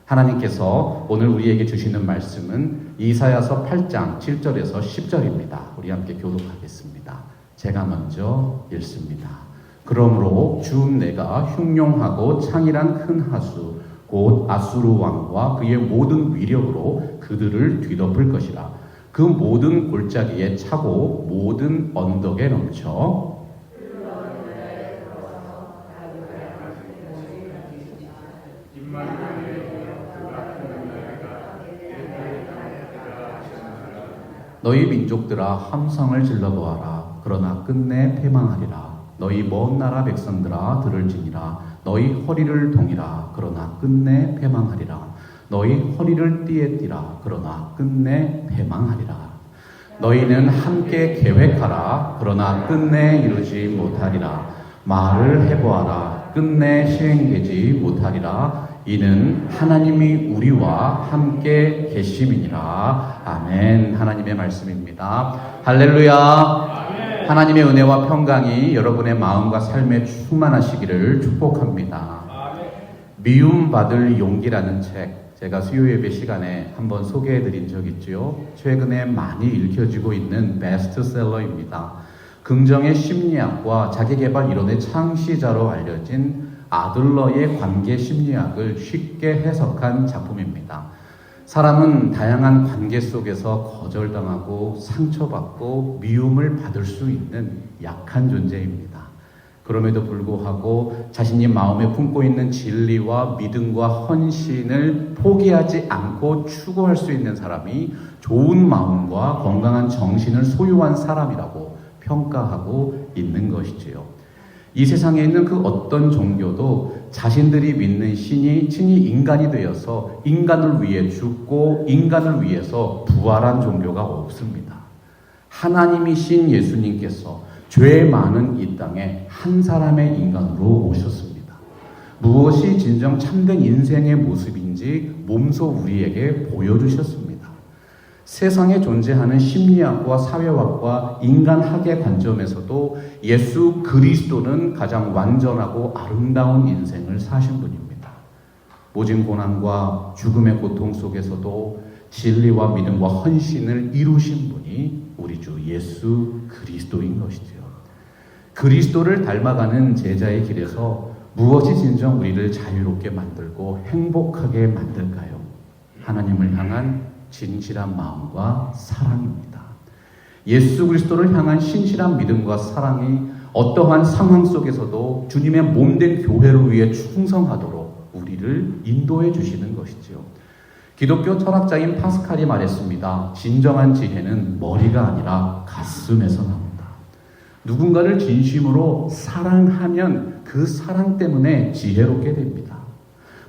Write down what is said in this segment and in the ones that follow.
하나님께서 오늘 우리에게 주시는 말씀은 이사야서 8장 7절에서 10절입니다. 우리 함께 교독하겠습니다. 제가 먼저 읽습니다. 그러므로 주 내가 흉용하고 창이란 큰 하수 곧 아수르 왕과 그의 모든 위력으로 그들을 뒤덮을 것이라. 그 모든 골짜기에 차고 모든 언덕에 넘쳐 너희 민족들아 함성을 질러보아라. 그러나 끝내 패망하리라. 너희 먼 나라 백성들아 들을지니라. 너희 허리를 동이라. 그러나 끝내 패망하리라. 너희 허리를 띠에띠라. 그러나 끝내 패망하리라. 너희는 함께 계획하라. 그러나 끝내 이루지 못하리라. 말을 해보아라. 끝내 시행되지 못하리라. 이는 하나님이 우리와 함께 계심이니라. 아멘. 하나님의 말씀입니다. 할렐루야. 아멘. 하나님의 은혜와 평강이 여러분의 마음과 삶에 충만하시기를 축복합니다. 아멘. 미움받을 용기라는 책, 제가 수요예배 시간에 한번 소개해드린 적 있죠. 최근에 많이 읽혀지고 있는 베스트셀러입니다. 긍정의 심리학과 자기계발 이론의 창시자로 알려진 아들러의 관계 심리학을 쉽게 해석한 작품입니다. 사람은 다양한 관계 속에서 거절당하고 상처받고 미움을 받을 수 있는 약한 존재입니다. 그럼에도 불구하고 자신이 마음에 품고 있는 진리와 믿음과 헌신을 포기하지 않고 추구할 수 있는 사람이 좋은 마음과 건강한 정신을 소유한 사람이라고 평가하고 있는 것이지요. 이 세상에 있는 그 어떤 종교도 자신들이 믿는 신이 인간이 되어서 인간을 위해 죽고 인간을 위해서 부활한 종교가 없습니다. 하나님이신 예수님께서 죄 많은 이 땅에 한 사람의 인간으로 오셨습니다. 무엇이 진정 참된 인생의 모습인지 몸소 우리에게 보여주셨습니다. 세상에 존재하는 심리학과 사회학과 인간학의 관점에서도 예수 그리스도는 가장 완전하고 아름다운 인생을 사신 분입니다. 모진 고난과 죽음의 고통 속에서도 진리와 믿음과 헌신을 이루신 분이 우리 주 예수 그리스도인 것이죠. 그리스도를 닮아가는 제자의 길에서 무엇이 진정 우리를 자유롭게 만들고 행복하게 만들까요? 하나님을 향한 진실한 마음과 사랑입니다. 예수 그리스도를 향한 신실한 믿음과 사랑이 어떠한 상황 속에서도 주님의 몸된 교회를 위해 충성하도록 우리를 인도해 주시는 것이지요. 기독교 철학자인 파스칼이 말했습니다. 진정한 지혜는 머리가 아니라 가슴에서 나온다. 누군가를 진심으로 사랑하면 그 사랑 때문에 지혜롭게 됩니다.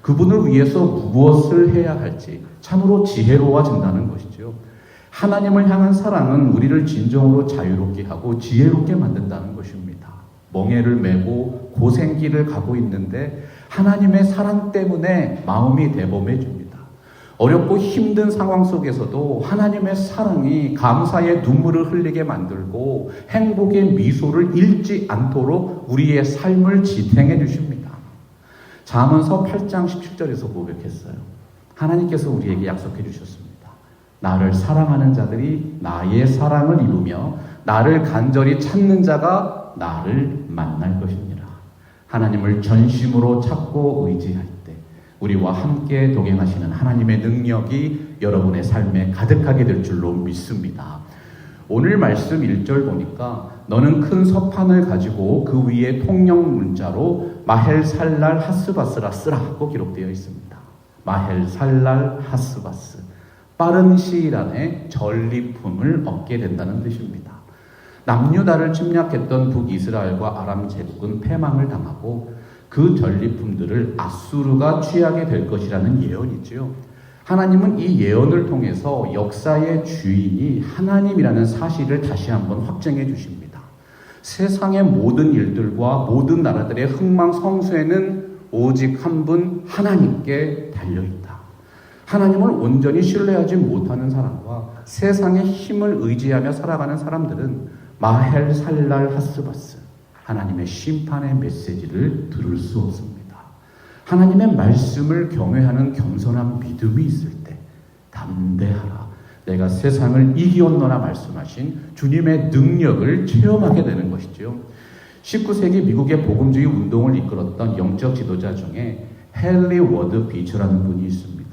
그분을 위해서 무엇을 해야 할지 참으로 지혜로워진다는 것이죠. 하나님을 향한 사랑은 우리를 진정으로 자유롭게 하고 지혜롭게 만든다는 것입니다. 멍에를 메고 고생길을 가고 있는데 하나님의 사랑 때문에 마음이 대범해 줍니다. 어렵고 힘든 상황 속에서도 하나님의 사랑이 감사의 눈물을 흘리게 만들고 행복의 미소를 잃지 않도록 우리의 삶을 지탱해 주십니다. 잠언서 8장 17절에서 고백했어요. 하나님께서 우리에게 약속해 주셨습니다. 나를 사랑하는 자들이 나의 사랑을 이루며 나를 간절히 찾는 자가 나를 만날 것이니라. 하나님을 전심으로 찾고 의지할 때 우리와 함께 동행하시는 하나님의 능력이 여러분의 삶에 가득하게 될 줄로 믿습니다. 오늘 말씀 1절 보니까 너는 큰 서판을 가지고 그 위에 통영 문자로 마헬살랄 하스바스라 쓰라고 기록되어 있습니다. 마헬살랄 하스바스, 빠른 시일 안에 전리품을 얻게 된다는 뜻입니다. 남유다를 침략했던 북이스라엘과 아람 제국은 패망을 당하고 그 전리품들을 아수르가 취하게 될 것이라는 예언이지요. 하나님은 이 예언을 통해서 역사의 주인이 하나님이라는 사실을 다시 한번 확증해 주십니다. 세상의 모든 일들과 모든 나라들의 흥망성쇠는 오직 한 분 하나님께 달려있다. 하나님을 온전히 신뢰하지 못하는 사람과 세상의 힘을 의지하며 살아가는 사람들은 마헬살랄 하스바스, 하나님의 심판의 메시지를 들을 수 없습니다. 하나님의 말씀을 경외하는 겸손한 믿음이 있을 때 담대하라. 내가 세상을 이기었노라 말씀하신 주님의 능력을 체험하게 되는 것이죠. 19세기 미국의 복음주의 운동을 이끌었던 영적 지도자 중에 헨리 워드 비처라는 분이 있습니다.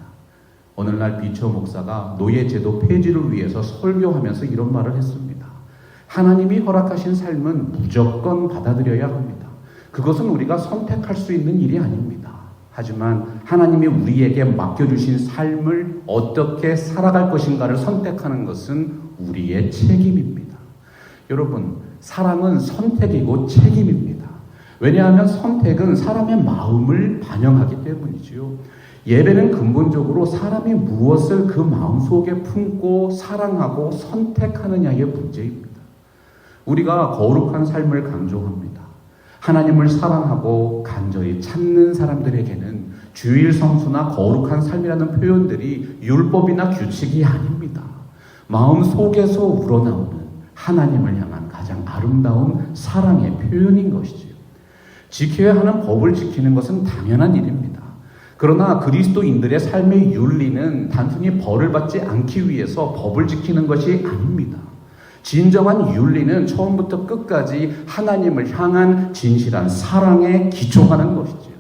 오늘날 비처 목사가 노예제도 폐지를 위해서 설교하면서 이런 말을 했습니다. 하나님이 허락하신 삶은 무조건 받아들여야 합니다. 그것은 우리가 선택할 수 있는 일이 아닙니다. 하지만 하나님이 우리에게 맡겨주신 삶을 어떻게 살아갈 것인가를 선택하는 것은 우리의 책임입니다. 여러분, 사랑은 선택이고 책임입니다. 왜냐하면 선택은 사람의 마음을 반영하기 때문이지요. 예배는 근본적으로 사람이 무엇을 그 마음속에 품고 사랑하고 선택하느냐의 문제입니다. 우리가 거룩한 삶을 강조합니다. 하나님을 사랑하고 간절히 찾는 사람들에게는 주일 성수나 거룩한 삶이라는 표현들이 율법이나 규칙이 아닙니다. 마음 속에서 우러나오는 하나님을 향한 가장 아름다운 사랑의 표현인 것이지요. 지켜야 하는 법을 지키는 것은 당연한 일입니다. 그러나 그리스도인들의 삶의 윤리는 단순히 벌을 받지 않기 위해서 법을 지키는 것이 아닙니다. 진정한 윤리는 처음부터 끝까지 하나님을 향한 진실한 사랑에 기초하는 것이지요.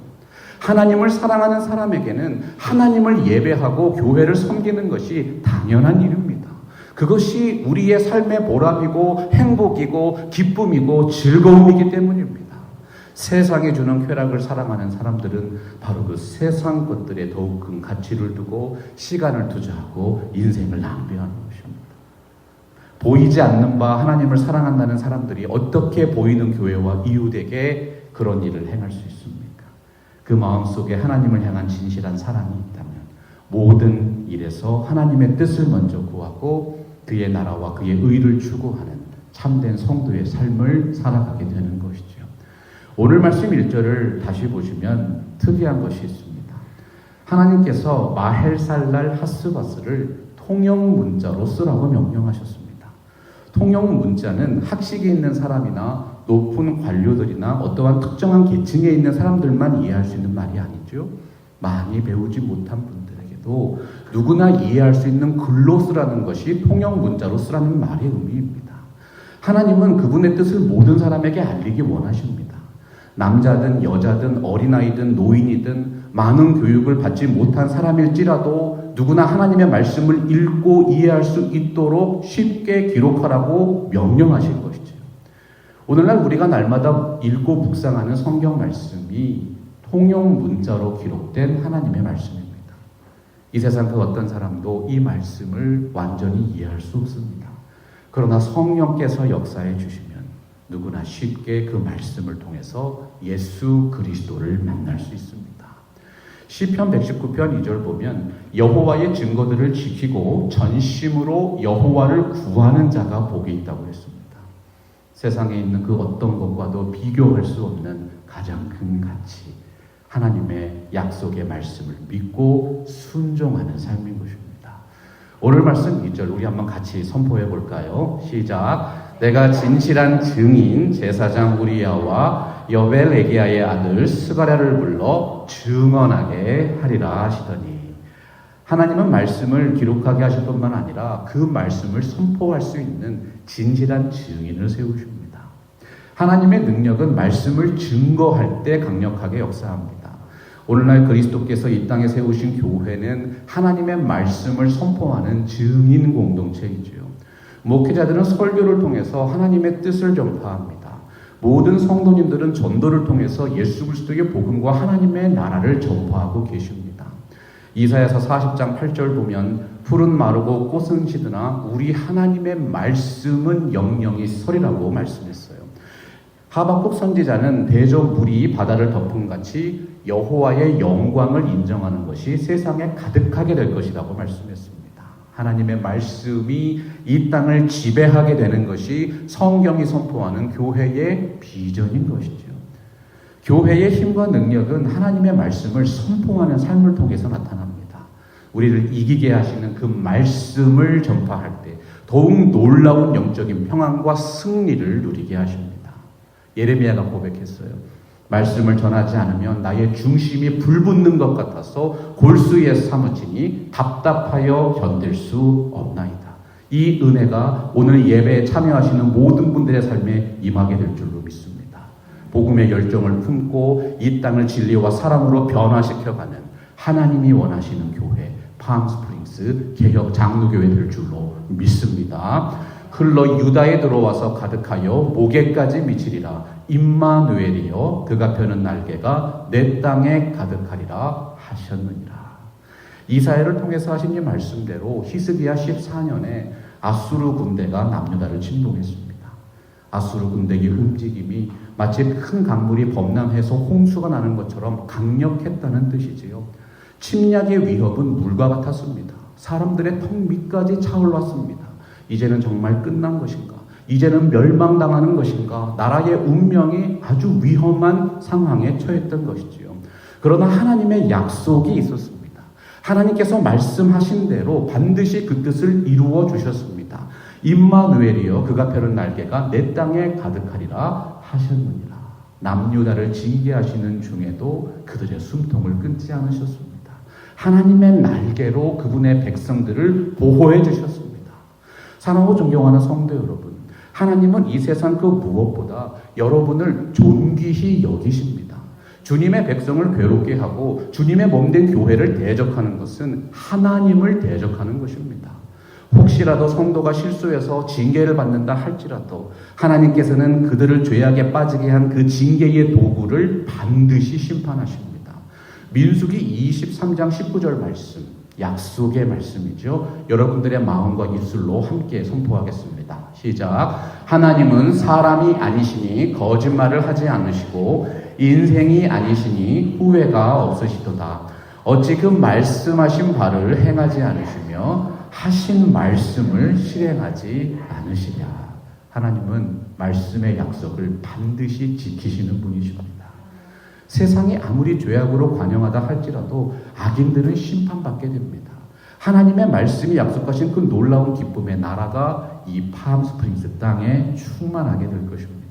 하나님을 사랑하는 사람에게는 하나님을 예배하고 교회를 섬기는 것이 당연한 일입니다. 그것이 우리의 삶의 보람이고 행복이고 기쁨이고 즐거움이기 때문입니다. 세상이 주는 쾌락을 사랑하는 사람들은 바로 그 세상 것들에 더욱 큰 가치를 두고 시간을 투자하고 인생을 낭비하는 것입니다. 보이지 않는 바 하나님을 사랑한다는 사람들이 어떻게 보이는 교회와 이웃에게 그런 일을 행할 수 있습니까? 그 마음속에 하나님을 향한 진실한 사랑이 있다면 모든 일에서 하나님의 뜻을 먼저 구하고 그의 나라와 그의 의를 추구하는 참된 성도의 삶을 살아가게 되는 것이죠. 오늘 말씀 1절을 다시 보시면 특이한 것이 있습니다. 하나님께서 마헬살랄 하스바스를 통영 문자로 쓰라고 명령하셨습니다. 통영 문자는 학식이 있는 사람이나 높은 관료들이나 어떠한 특정한 계층에 있는 사람들만 이해할 수 있는 말이 아니죠. 많이 배우지 못한 분들에게도 누구나 이해할 수 있는 글로 쓰라는 것이 통영 문자로 쓰라는 말의 의미입니다. 하나님은 그분의 뜻을 모든 사람에게 알리기 원하십니다. 남자든 여자든 어린아이든 노인이든 많은 교육을 받지 못한 사람일지라도 누구나 하나님의 말씀을 읽고 이해할 수 있도록 쉽게 기록하라고 명령하신 것이죠. 오늘날 우리가 날마다 읽고 묵상하는 성경 말씀이 통용 문자로 기록된 하나님의 말씀입니다. 이 세상 그 어떤 사람도 이 말씀을 완전히 이해할 수 없습니다. 그러나 성령께서 역사해 주시면 누구나 쉽게 그 말씀을 통해서 예수 그리스도를 만날 수 있습니다. 시편 119편 2절 보면 여호와의 증거들을 지키고 전심으로 여호와를 구하는 자가 복이 있다고 했습니다. 세상에 있는 그 어떤 것과도 비교할 수 없는 가장 큰 가치, 하나님의 약속의 말씀을 믿고 순종하는 삶인 것입니다. 오늘 말씀 2절 우리 한번 같이 선포해 볼까요? 시작. 내가 진실한 증인 제사장 우리야와 여벨레기야의 아들 스가랴를 불러 증언하게 하리라 하시더니, 하나님은 말씀을 기록하게 하실 뿐만 아니라 그 말씀을 선포할 수 있는 진실한 증인을 세우십니다. 하나님의 능력은 말씀을 증거할 때 강력하게 역사합니다. 오늘날 그리스도께서 이 땅에 세우신 교회는 하나님의 말씀을 선포하는 증인 공동체이지요. 목회자들은 설교를 통해서 하나님의 뜻을 전파합니다. 모든 성도님들은 전도를 통해서 예수 그리스도의 복음과 하나님의 나라를 전파하고 계십니다. 이사야서 40장 8절 보면 풀은 마르고 꽃은 시드나 우리 하나님의 말씀은 영영이 서리라고 말씀했어요. 하박국 선지자는 대저 물이 바다를 덮은 같이 여호와의 영광을 인정하는 것이 세상에 가득하게 될 것이라고 말씀했습니다. 하나님의 말씀이 이 땅을 지배하게 되는 것이 성경이 선포하는 교회의 비전인 것이죠. 교회의 힘과 능력은 하나님의 말씀을 선포하는 삶을 통해서 나타납니다. 우리를 이기게 하시는 그 말씀을 전파할 때 더욱 놀라운 영적인 평안과 승리를 누리게 하십니다. 예레미야가 고백했어요. 말씀을 전하지 않으면 나의 중심이 불붙는 것 같아서 골수에 사무치니 답답하여 견딜 수 없나이다. 이 은혜가 오늘 예배에 참여하시는 모든 분들의 삶에 임하게 될 줄로 믿습니다. 복음의 열정을 품고 이 땅을 진리와 사랑으로 변화시켜가는 하나님이 원하시는 교회 팜스프링스 개혁 장로교회 될 줄로 믿습니다. 흘러 유다에 들어와서 가득하여 목에까지 미치리라. 임마누엘이여 그가 펴는 날개가 내 땅에 가득하리라 하셨느니라. 이사야를 통해서 하신 이 말씀대로 히스기야 14년에 아수르 군대가 남유다를 침공했습니다. 아수르 군대의 움직임이 마치 큰 강물이 범람해서 홍수가 나는 것처럼 강력했다는 뜻이지요. 침략의 위협은 물과 같았습니다. 사람들의 턱 밑까지 차올랐습니다. 이제는 정말 끝난 것인가? 이제는 멸망당하는 것인가? 나라의 운명이 아주 위험한 상황에 처했던 것이지요. 그러나 하나님의 약속이 있었습니다. 하나님께서 말씀하신 대로 반드시 그 뜻을 이루어 주셨습니다. 임마누엘이여 그가 펴는 날개가 내 땅에 가득하리라 하셨느니라. 남유다를 징계하시는 중에도 그들의 숨통을 끊지 않으셨습니다. 하나님의 날개로 그분의 백성들을 보호해 주셨습니다. 사랑하고 존경하는 성도 여러분, 하나님은 이 세상 그 무엇보다 여러분을 존귀히 여기십니다. 주님의 백성을 괴롭게 하고 주님의 몸된 교회를 대적하는 것은 하나님을 대적하는 것입니다. 혹시라도 성도가 실수해서 징계를 받는다 할지라도 하나님께서는 그들을 죄악에 빠지게 한 그 징계의 도구를 반드시 심판하십니다. 민수기 23장 19절 말씀, 약속의 말씀이죠. 여러분들의 마음과 입술로 함께 선포하겠습니다. 시작. 하나님은 사람이 아니시니 거짓말을 하지 않으시고 인생이 아니시니 후회가 없으시도다. 어찌 그 말씀하신 바를 행하지 않으시며 하신 말씀을 실행하지 않으시랴. 하나님은 말씀의 약속을 반드시 지키시는 분이십니다. 세상이 아무리 죄악으로 관영하다 할지라도 악인들은 심판받게 됩니다. 하나님의 말씀이 약속하신 그 놀라운 기쁨의 나라가 이 팜스프링스 땅에 충만하게 될 것입니다.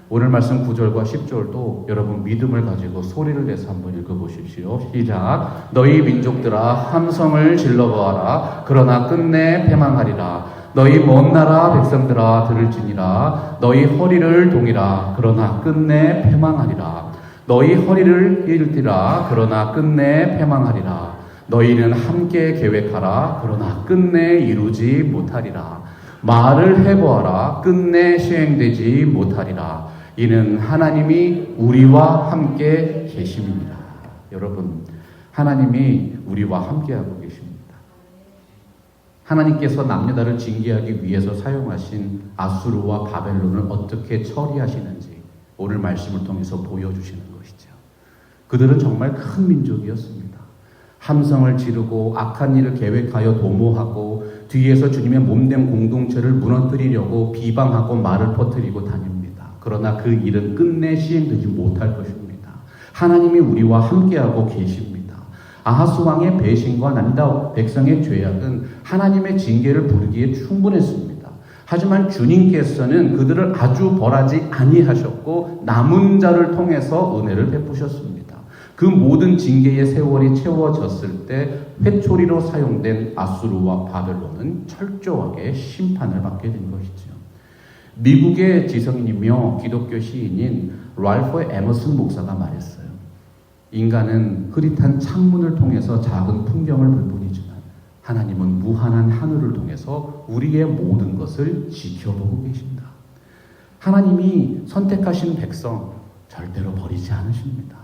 오늘 말씀 9절과 10절도 여러분 믿음을 가지고 소리를 내서 한번 읽어보십시오. 시작. 너희 민족들아 함성을 질러보아라. 그러나 끝내 패망하리라. 너희 먼 나라 백성들아 들을지니라. 너희 허리를 동이라. 그러나 끝내 패망하리라. 너희 허리를 잃으리라. 그러나 끝내 패망하리라. 너희는 함께 계획하라. 그러나 끝내 이루지 못하리라. 말을 해보아라. 끝내 시행되지 못하리라. 이는 하나님이 우리와 함께 계심이니라. 여러분, 하나님이 우리와 함께하고 계십니다. 하나님께서 남유다를 징계하기 위해서 사용하신 아수르와 바벨론을 어떻게 처리하시는지 오늘 말씀을 통해서 보여주시는 것이죠. 그들은 정말 큰 민족이었습니다. 함성을 지르고 악한 일을 계획하여 도모하고 뒤에서 주님의 몸된 공동체를 무너뜨리려고 비방하고 말을 퍼뜨리고 다닙니다. 그러나 그 일은 끝내 시행되지 못할 것입니다. 하나님이 우리와 함께하고 계십니다. 아하스 왕의 배신과 난다 백성의 죄악은 하나님의 징계를 부르기에 충분했습니다. 하지만 주님께서는 그들을 아주 벌하지 아니하셨고 남은 자를 통해서 은혜를 베푸셨습니다. 그 모든 징계의 세월이 채워졌을 때 회초리로 사용된 아수르와 바벨론은 철저하게 심판을 받게 된 것이죠. 미국의 지성인이며 기독교 시인인 랄프 에머슨 목사가 말했어요. 인간은 흐릿한 창문을 통해서 작은 풍경을 볼 뿐이지만 하나님은 무한한 하늘을 통해서 우리의 모든 것을 지켜보고 계신다. 하나님이 선택하신 백성 절대로 버리지 않으십니다.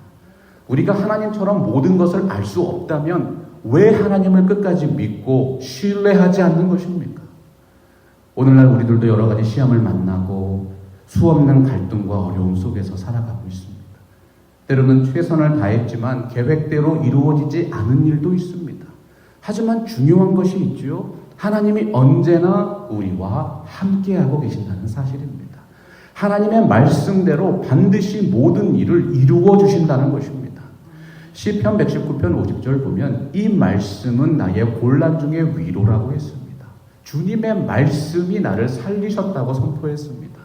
우리가 하나님처럼 모든 것을 알 수 없다면 왜 하나님을 끝까지 믿고 신뢰하지 않는 것입니까? 오늘날 우리들도 여러 가지 시험을 만나고 수없는 갈등과 어려움 속에서 살아가고 있습니다. 때로는 최선을 다했지만 계획대로 이루어지지 않은 일도 있습니다. 하지만 중요한 것이 있죠. 하나님이 언제나 우리와 함께하고 계신다는 사실입니다. 하나님의 말씀대로 반드시 모든 일을 이루어 주신다는 것입니다. 시편 119편 50절 보면 이 말씀은 나의 곤란 중에 위로라고 했습니다. 주님의 말씀이 나를 살리셨다고 선포했습니다.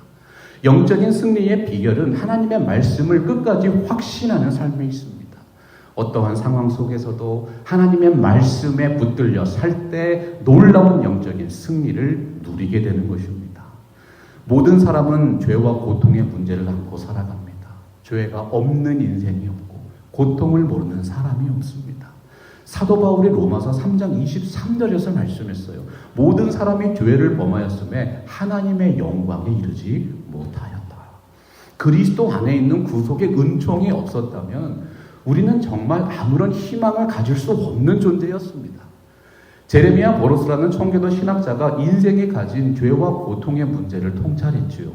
영적인 승리의 비결은 하나님의 말씀을 끝까지 확신하는 삶에 있습니다. 어떠한 상황 속에서도 하나님의 말씀에 붙들려 살 때 놀라운 영적인 승리를 누리게 되는 것입니다. 모든 사람은 죄와 고통의 문제를 안고 살아갑니다. 죄가 없는 인생이 없고 고통을 모르는 사람이 없습니다. 사도 바울이 로마서 3장 23절에서 말씀했어요. 모든 사람이 죄를 범하였음에 하나님의 영광에 이르지 못하였다. 그리스도 안에 있는 구속의 은총이 없었다면 우리는 정말 아무런 희망을 가질 수 없는 존재였습니다. 제레미야 보로스라는 청교도 신학자가 인생이 가진 죄와 고통의 문제를 통찰했지요.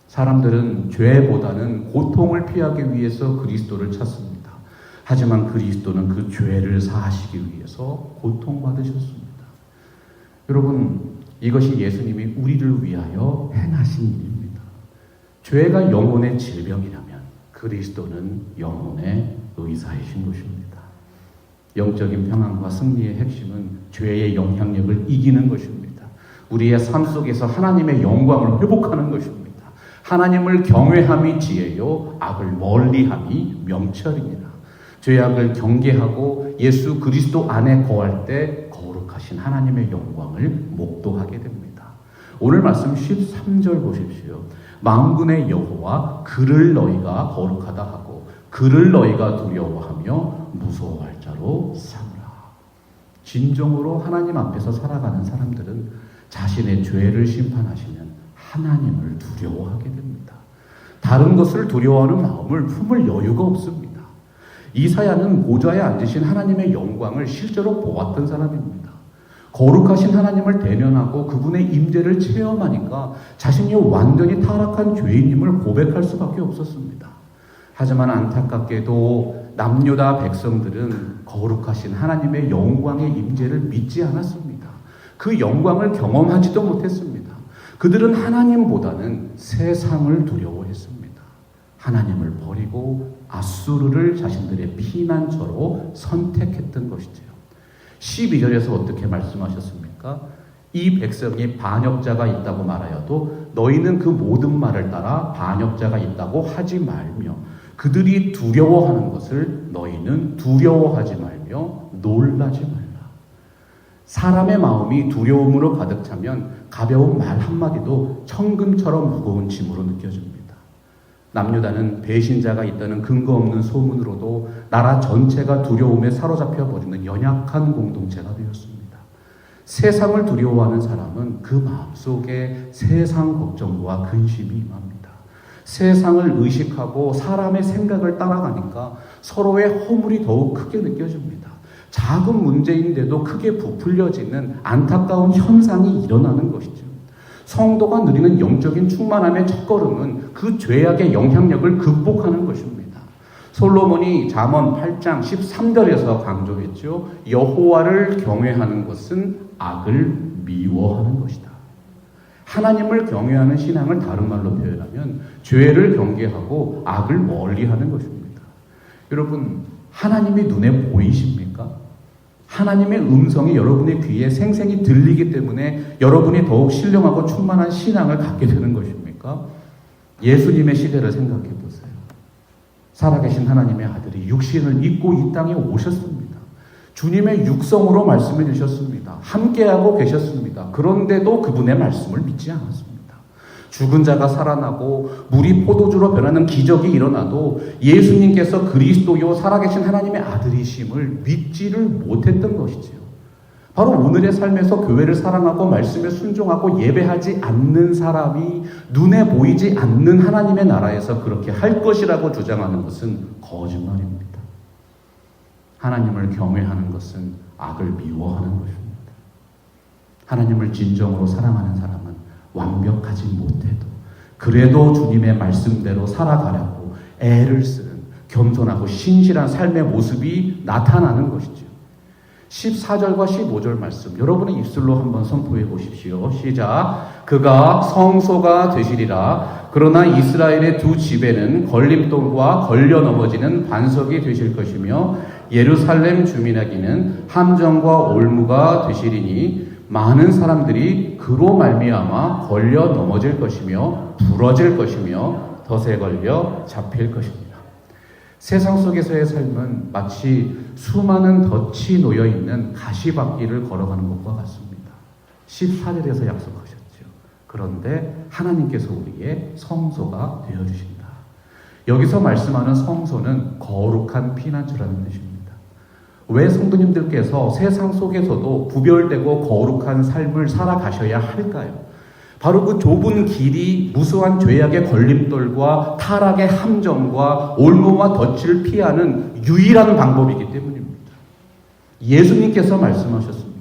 사람들은 죄보다는 고통을 피하기 위해서 그리스도를 찾습니다. 하지만 그리스도는 그 죄를 사하시기 위해서 고통받으셨습니다. 여러분, 이것이 예수님이 우리를 위하여 행하신 일입니다. 죄가 영혼의 질병이라면 그리스도는 영혼의 의사이신 것입니다. 영적인 평안과 승리의 핵심은 죄의 영향력을 이기는 것입니다. 우리의 삶 속에서 하나님의 영광을 회복하는 것입니다. 하나님을 경외함이 지혜요 악을 멀리함이 명철이니라. 죄악을 경계하고 예수 그리스도 안에 거할 때 거룩하신 하나님의 영광을 목도하게 됩니다. 오늘 말씀 13절 보십시오. 만군의 여호와 그를 너희가 거룩하다 하고 그를 너희가 두려워하며 무서워할 자로 삼으라. 진정으로 하나님 앞에서 살아가는 사람들은 자신의 죄를 심판하시는 하나님을 두려워하게 됩니다. 다른 것을 두려워하는 마음을 품을 여유가 없습니다. 이사야는 보좌에 앉으신 하나님의 영광을 실제로 보았던 사람입니다. 거룩하신 하나님을 대면하고 그분의 임재를 체험하니까 자신이 완전히 타락한 죄인임을 고백할 수밖에 없었습니다. 하지만 안타깝게도 남유다 백성들은 거룩하신 하나님의 영광의 임재를 믿지 않았습니다. 그 영광을 경험하지도 못했습니다. 그들은 하나님보다는 세상을 두려워했습니다. 하나님을 버리고 아수르를 자신들의 피난처로 선택했던 것이지요. 12절에서 어떻게 말씀하셨습니까? 이 백성이 반역자가 있다고 말하여도 너희는 그 모든 말을 따라 반역자가 있다고 하지 말며 그들이 두려워하는 것을 너희는 두려워하지 말며 놀라지 말라. 사람의 마음이 두려움으로 가득 차면 가벼운 말 한마디도 천금처럼 무거운 짐으로 느껴집니다. 남유다는 배신자가 있다는 근거 없는 소문으로도 나라 전체가 두려움에 사로잡혀 버리는 연약한 공동체가 되었습니다. 세상을 두려워하는 사람은 그 마음속에 세상 걱정과 근심이 임합니다. 세상을 의식하고 사람의 생각을 따라가니까 서로의 허물이 더욱 크게 느껴집니다. 작은 문제인데도 크게 부풀려지는 안타까운 현상이 일어나는 것이죠. 성도가 누리는 영적인 충만함의 첫걸음은 그 죄악의 영향력을 극복하는 것입니다. 솔로몬이 잠언 8장 13절에서 강조했죠. 여호와를 경외하는 것은 악을 미워하는 것이다. 하나님을 경외하는 신앙을 다른 말로 표현하면 죄를 경계하고 악을 멀리하는 것입니다. 여러분, 하나님이 눈에 보이십니까? 하나님의 음성이 여러분의 귀에 생생히 들리기 때문에 여러분이 더욱 신령하고 충만한 신앙을 갖게 되는 것입니까? 예수님의 시대를 생각해 보세요. 살아계신 하나님의 아들이 육신을 입고 이 땅에 오셨습니다. 주님의 육성으로 말씀해 주셨습니다. 함께하고 계셨습니다. 그런데도 그분의 말씀을 믿지 않았습니다. 죽은 자가 살아나고 물이 포도주로 변하는 기적이 일어나도 예수님께서 그리스도요 살아계신 하나님의 아들이심을 믿지를 못했던 것이지요. 바로 오늘의 삶에서 교회를 사랑하고 말씀에 순종하고 예배하지 않는 사람이 눈에 보이지 않는 하나님의 나라에서 그렇게 할 것이라고 주장하는 것은 거짓말입니다. 하나님을 경외하는 것은 악을 미워하는 것입니다. 하나님을 진정으로 사랑하는 사람은 완벽하지 못해도 그래도 주님의 말씀대로 살아가려고 애를 쓰는 겸손하고 신실한 삶의 모습이 나타나는 것이죠. 14절과 15절 말씀 여러분의 입술로 한번 선포해 보십시오. 시작. 그가 성소가 되시리라. 그러나 이스라엘의 두 집에는 걸림돌과 걸려 넘어지는 반석이 되실 것이며 예루살렘 주민에게는 함정과 올무가 되시리니 많은 사람들이 그로 말미암아 걸려 넘어질 것이며 부러질 것이며 덫에 걸려 잡힐 것입니다. 세상 속에서의 삶은 마치 수많은 덫이 놓여있는 가시밭길을 걸어가는 것과 같습니다. 14절에서 약속하셨죠. 그런데 하나님께서 우리의 성소가 되어주신다. 여기서 말씀하는 성소는 거룩한 피난처라는 뜻입니다. 왜 성도님들께서 세상 속에서도 구별되고 거룩한 삶을 살아가셔야 할까요? 바로 그 좁은 길이 무수한 죄악의 걸림돌과 타락의 함정과 올무와 덫을 피하는 유일한 방법이기 때문입니다. 예수님께서 말씀하셨습니다.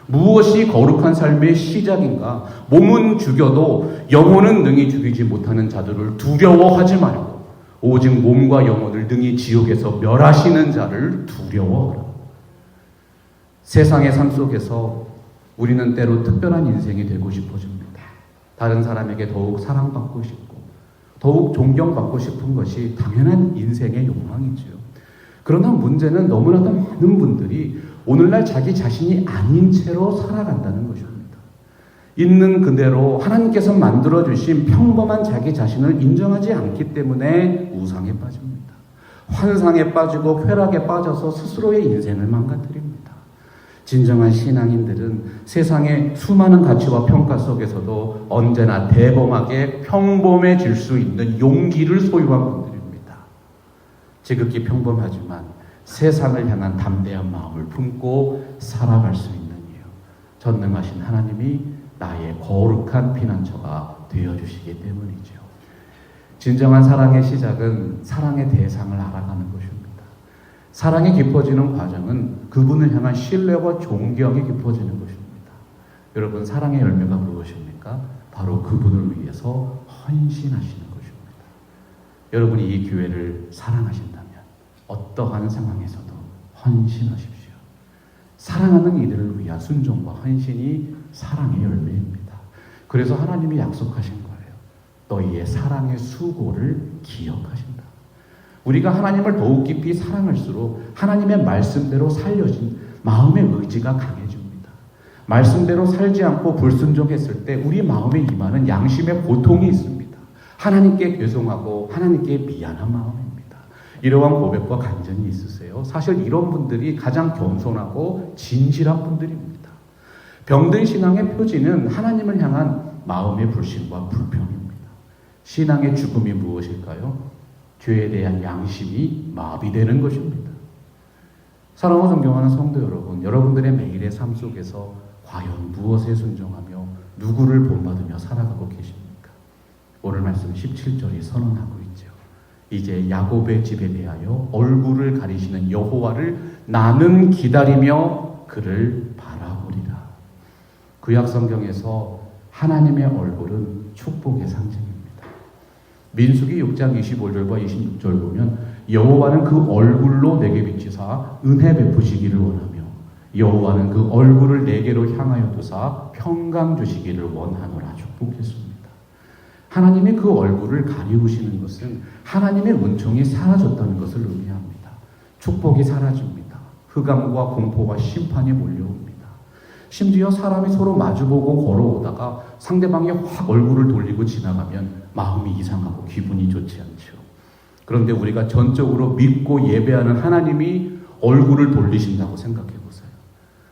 무엇이 거룩한 삶의 시작인가? 몸은 죽여도 영혼은 능히 죽이지 못하는 자들을 두려워하지 말고 오직 몸과 영혼을 능히 지옥에서 멸하시는 자를 두려워하라. 세상의 삶 속에서 우리는 때로 특별한 인생이 되고 싶어집니다. 다른 사람에게 더욱 사랑받고 싶고 더욱 존경받고 싶은 것이 당연한 인생의 욕망이지요. 그러나 문제는 너무나도 많은 분들이 오늘날 자기 자신이 아닌 채로 살아간다는 것입니다. 있는 그대로 하나님께서 만들어주신 평범한 자기 자신을 인정하지 않기 때문에 우상에 빠집니다. 환상에 빠지고 쾌락에 빠져서 스스로의 인생을 망가뜨립니다. 진정한 신앙인들은 세상의 수많은 가치와 평가 속에서도 언제나 대범하게 평범해질 수 있는 용기를 소유한 분들입니다. 지극히 평범하지만 세상을 향한 담대한 마음을 품고 살아갈 수 있는 이유, 전능하신 하나님이 나의 거룩한 피난처가 되어주시기 때문이죠. 진정한 사랑의 시작은 사랑의 대상을 알아가는 것입니다. 사랑이 깊어지는 과정은 그분을 향한 신뢰와 존경이 깊어지는 것입니다. 여러분, 사랑의 열매가 무엇입니까? 바로 그분을 위해서 헌신하시는 것입니다. 여러분이 이 교회를 사랑하신다면 어떠한 상황에서도 헌신하십시오. 사랑하는 이들을 위한 순종과 헌신이 사랑의 열매입니다. 그래서 하나님이 약속하신 거예요. 너희의 사랑의 수고를 기억하신다. 우리가 하나님을 더욱 깊이 사랑할수록 하나님의 말씀대로 살려진 마음의 의지가 강해집니다. 말씀대로 살지 않고 불순종했을 때 우리 마음에 임하는 양심의 고통이 있습니다. 하나님께 죄송하고 하나님께 미안한 마음입니다. 이러한 고백과 간증이 있으세요? 사실 이런 분들이 가장 겸손하고 진실한 분들입니다. 병든 신앙의 표지는 하나님을 향한 마음의 불신과 불평입니다. 신앙의 죽음이 무엇일까요? 죄에 대한 양심이 마비되는 것입니다. 사랑하고 존경하는 성도 여러분, 여러분들의 매일의 삶 속에서 과연 무엇에 순종하며 누구를 본받으며 살아가고 계십니까? 오늘 말씀 17절이 선언하고 있죠. 이제 야곱의 집에 대하여 얼굴을 가리시는 여호와를 나는 기다리며 그를 바라보리라. 구약 성경에서 하나님의 얼굴은 축복의 상징입니다. 민수기 6장 25절과 26절 보면 여호와는 그 얼굴로 내게 비치사 은혜 베푸시기를 원하며 여호와는 그 얼굴을 내게로 향하여 두사 평강 주시기를 원하노라 축복했습니다. 하나님이 그 얼굴을 가리우시는 것은 하나님의 은총이 사라졌다는 것을 의미합니다. 축복이 사라집니다. 흑암과 공포와 심판이 몰려옵니다. 심지어 사람이 서로 마주보고 걸어오다가 상대방이 확 얼굴을 돌리고 지나가면 마음이 이상하고 기분이 좋지 않죠. 그런데 우리가 전적으로 믿고 예배하는 하나님이 얼굴을 돌리신다고 생각해 보세요.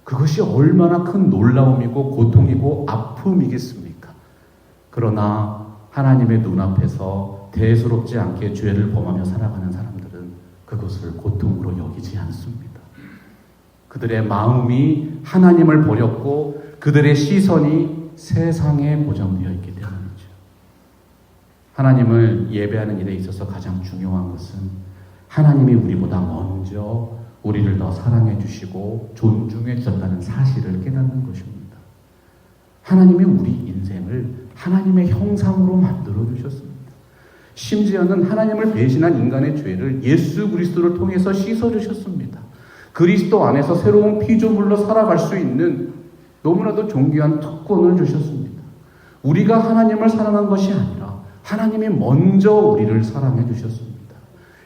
그것이 얼마나 큰 놀라움이고 고통이고 아픔이겠습니까? 그러나 하나님의 눈앞에서 대수롭지 않게 죄를 범하며 살아가는 사람들은 그것을 고통으로 여기지 않습니다. 그들의 마음이 하나님을 버렸고 그들의 시선이 세상에 고정되어 있기 때문이죠. 하나님을 예배하는 일에 있어서 가장 중요한 것은 하나님이 우리보다 먼저 우리를 더 사랑해 주시고 존중해 주셨다는 사실을 깨닫는 것입니다. 하나님이 우리 인생을 하나님의 형상으로 만들어 주셨습니다. 심지어는 하나님을 배신한 인간의 죄를 예수 그리스도를 통해서 씻어 주셨습니다. 그리스도 안에서 새로운 피조물로 살아갈 수 있는 너무나도 존귀한 특권을 주셨습니다. 우리가 하나님을 사랑한 것이 아니라 하나님이 먼저 우리를 사랑해 주셨습니다.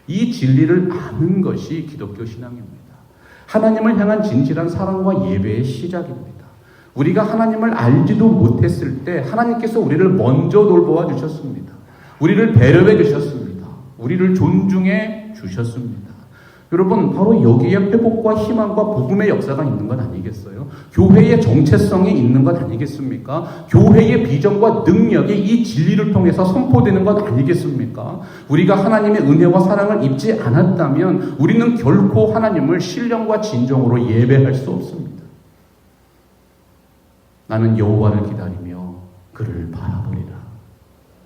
이 진리를 아는 것이 기독교 신앙입니다. 하나님을 향한 진실한 사랑과 예배의 시작입니다. 우리가 하나님을 알지도 못했을 때 하나님께서 우리를 먼저 돌보아 주셨습니다. 우리를 배려해 주셨습니다. 우리를 존중해 주셨습니다. 여러분, 바로 여기에 회복과 희망과 복음의 역사가 있는 것 아니겠어요? 교회의 정체성이 있는 것 아니겠습니까? 교회의 비전과 능력이 이 진리를 통해서 선포되는 것 아니겠습니까? 우리가 하나님의 은혜와 사랑을 입지 않았다면 우리는 결코 하나님을 신령과 진정으로 예배할 수 없습니다. 나는 여호와를 기다리며 그를 바라보리라.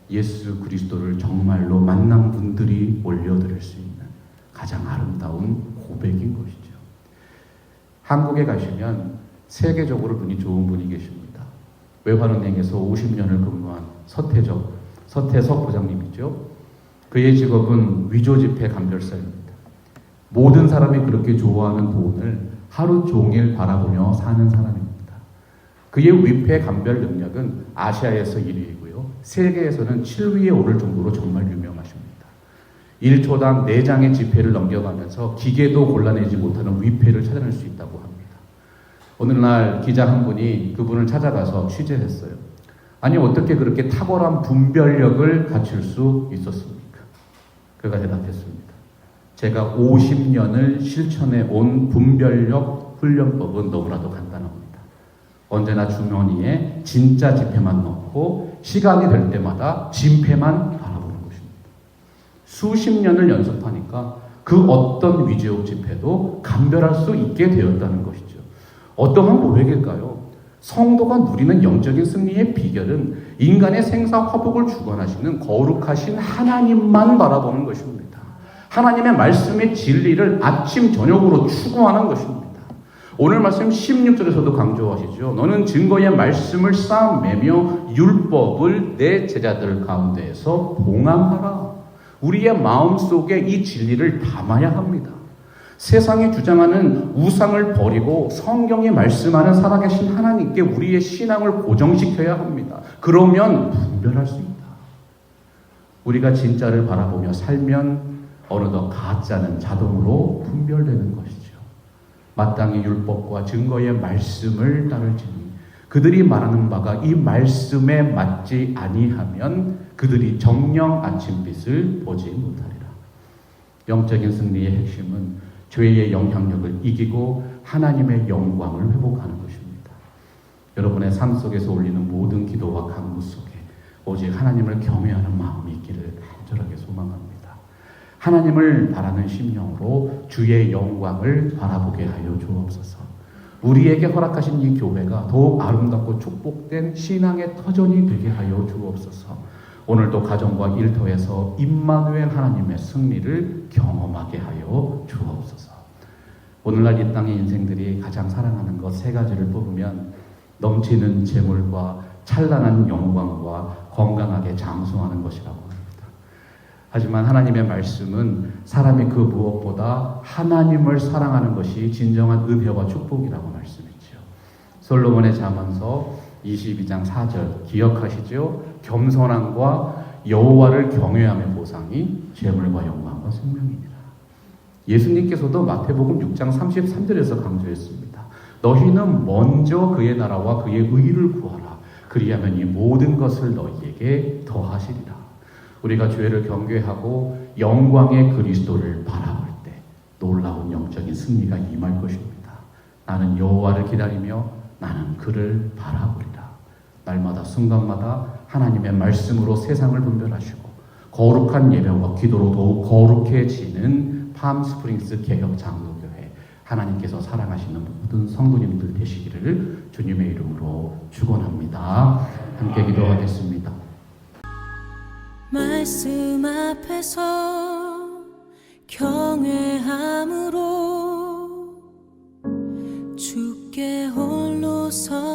예수 그리스도를 정말로 만난 분들이 올려드릴 수 있는 가장 아름다운 고백인 것이죠. 한국에 가시면 세계적으로 눈이 좋은 분이 계십니다. 외환은행에서 50년을 근무한 서태석 부장님이죠. 그의 직업은 위조지폐 감별사입니다. 모든 사람이 그렇게 좋아하는 돈을 하루 종일 바라보며 사는 사람입니다. 그의 위폐 감별 능력은 아시아에서 1위이고요. 세계에서는 7위에 오를 정도로 정말 유명하십니다. 1초당 4장의 지폐를 넘겨가면서 기계도 골라내지 못하는 위폐를 찾아낼 수 있다고 합니다. 오늘날 기자 한 분이 그분을 찾아가서 취재했어요. 아니, 어떻게 그렇게 탁월한 분별력을 갖출 수 있었습니까? 그가 대답했습니다. 제가 50년을 실천해 온 분별력 훈련법은 너무나도 간단합니다. 언제나 주머니에 진짜 지폐만 넣고 시간이 될 때마다 진폐만 바라보는 것입니다. 수십 년을 연습하니까 그 어떤 위조 지폐도 감별할 수 있게 되었다는 것이죠. 어떠한 고백일까요? 성도가 누리는 영적인 승리의 비결은 인간의 생사화복을 주관하시는 거룩하신 하나님만 바라보는 것입니다. 하나님의 말씀의 진리를 아침 저녁으로 추구하는 것입니다. 오늘 말씀 16절에서도 강조하시죠. 너는 증거의 말씀을 쌓아매며 율법을 내 제자들 가운데에서 봉함하라. 우리의 마음속에 이 진리를 담아야 합니다. 세상이 주장하는 우상을 버리고 성경이 말씀하는 살아계신 하나님께 우리의 신앙을 고정시켜야 합니다. 그러면 분별할 수 있다. 우리가 진짜를 바라보며 살면 어느덧 가짜는 자동으로 분별되는 것이죠. 마땅히 율법과 증거의 말씀을 따를지니 그들이 말하는 바가 이 말씀에 맞지 아니하면 그들이 정령 아침빛을 보지 못하리라. 영적인 승리의 핵심은 죄의 영향력을 이기고 하나님의 영광을 회복하는 것입니다. 여러분의 삶 속에서 올리는 모든 기도와 간구 속에 오직 하나님을 경외하는 마음이 있기를 간절하게 소망합니다. 하나님을 바라는 심령으로 주의 영광을 바라보게 하여 주옵소서. 우리에게 허락하신 이 교회가 더욱 아름답고 축복된 신앙의 터전이 되게 하여 주옵소서. 오늘도 가정과 일터에서 임마누엘 하나님의 승리를 경험하게 하여 주옵소서. 오늘날 이 땅의 인생들이 가장 사랑하는 것 3가지를 뽑으면 넘치는 재물과 찬란한 영광과 건강하게 장수하는 것이라고 합니다. 하지만 하나님의 말씀은 사람이 그 무엇보다 하나님을 사랑하는 것이 진정한 은혜와 축복이라고 말씀했죠. 솔로몬의 잠언서 22장 4절 기억하시죠? 겸손함과 여호와를 경외함의 보상이 재물과 영광과 생명이니라. 예수님께서도 마태복음 6장 33절에서 강조했습니다. 너희는 먼저 그의 나라와 그의 의를 구하라. 그리하면 이 모든 것을 너희에게 더하시리라. 우리가 죄를 경계하고 영광의 그리스도를 바라볼 때 놀라운 영적인 승리가 임할 것입니다. 나는 여호와를 기다리며 나는 그를 바라보리라. 날마다 순간마다 하나님의 말씀으로 세상을 분별하시고 거룩한 예배와 기도로 더욱 거룩해지는 팜스프링스 개혁 장로교회 하나님께서 사랑하시는 모든 성도님들 되시기를 주님의 이름으로 축원합니다. 함께 기도하겠습니다. 말씀 앞에서 경외함으로 주께 홀로 서